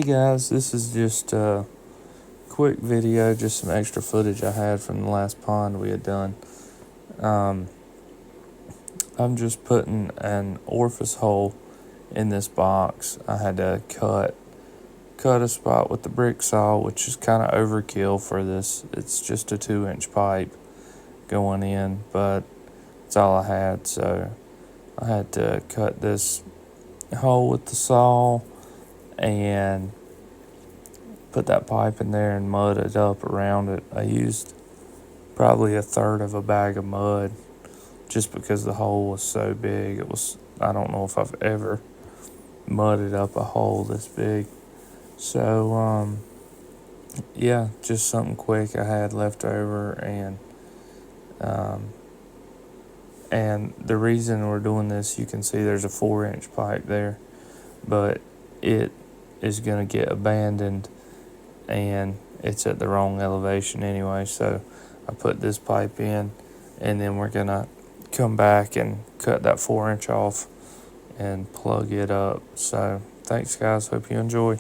guys, this is just a quick video, just some extra footage I had from the last pond we had done. I'm just putting an orifice hole in this box. I had to cut a spot with the brick saw, which is kind of overkill for this. It's just a 2-inch pipe going in, but it's all I had, so I had to cut this hole with the saw and put that pipe in there and mud it up around it. I used probably a third of a bag of mud just because the hole was so big. I don't know if I've ever mudded up a hole this big. So, yeah, just something quick I had left over, and the reason we're doing this, you can see there's a 4-inch pipe there, but it is going to get abandoned and it's at the wrong elevation anyway. So I put this pipe in, and then we're going to come back and cut that 4-inch off and plug it up. So thanks guys, hope you enjoy.